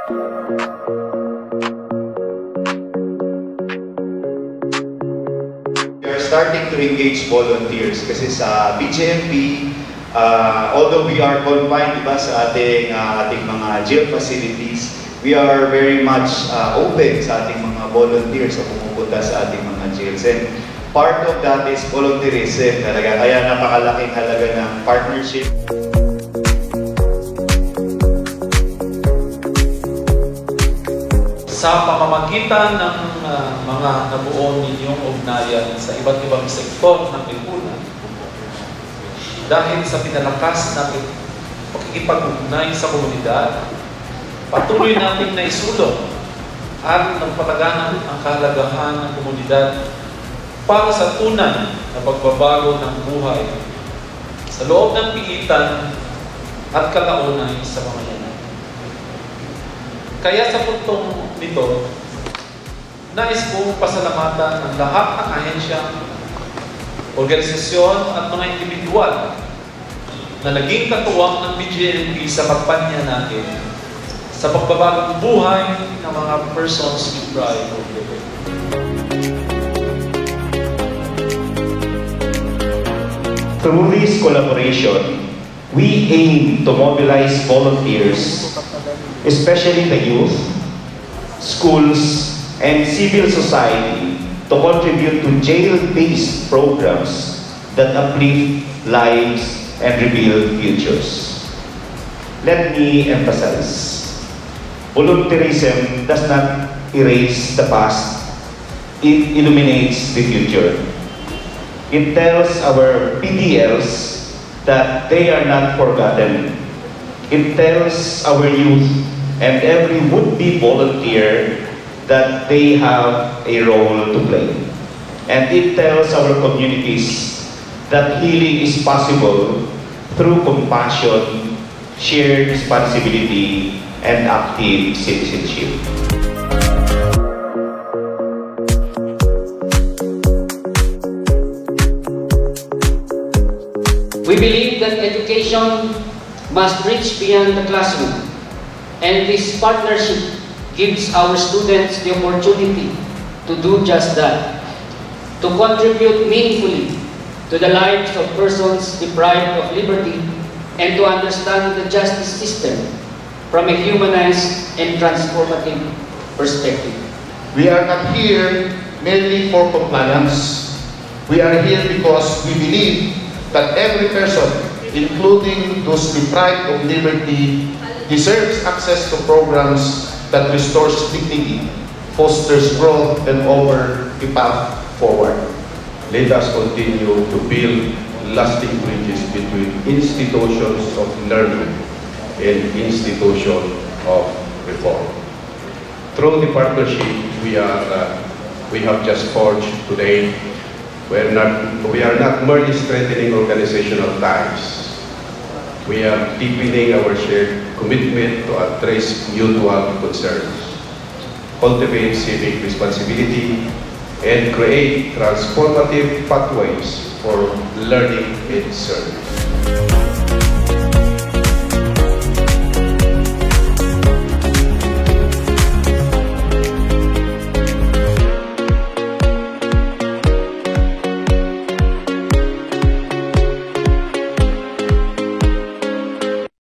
We are starting to engage volunteers kasi sa BJMP, although we are confined, diba, sa ating mga jail facilities, we are very much open sa ating mga volunteers na pumupunta sa ating mga jails. And part of that is volunteerism talaga. Kaya napakalaking halaga ng partnership. Sa pamamagitan ng mga nabuo ninyong ugnayan sa iba't ibang sektor ng lipunan, dahil sa pinalakas natin pakikipag-ugnay sa komunidad, patuloy natin naisulong at nagpataganan ang kahalagahan ng komunidad para sa tunay na pagbabago ng buhay sa loob ng piitan at kalaunay sa mga yan. Kaya sa puntong nito, nais kong pasalamatan ang lahat ng ahensya, organisasyon at mga individual na naging katuwang ng BJMP sa kampanya natin sa pagbabagong buhay ng mga persons deprived of liberty. Through this collaboration, we aim to mobilize volunteers, especially the youth, schools, and civil society to contribute to jail-based programs that uplift lives and rebuild futures. Let me emphasize, volunteerism does not erase the past, it illuminates the future. It tells our PDLs that they are not forgotten. It tells our youth and every would-be volunteer that they have a role to play. And it tells our communities that healing is possible through compassion, shared responsibility, and active citizenship. We believe that education must reach beyond the classroom, and this partnership gives our students the opportunity to do just that, to contribute meaningfully to the lives of persons deprived of liberty and to understand the justice system from a humanized and transformative perspective. We are not here merely for compliance. We are here because we believe that every person, including those deprived of liberty, deserves access to programs that restores dignity, fosters growth, and offers a path forward. Let us continue to build lasting bridges between institutions of learning and institutions of reform. Through the partnership we have just forged today, we are not merely strengthening organizational ties. We are deepening our shared commitment to address mutual concerns, cultivate civic responsibility, and create transformative pathways for learning and service.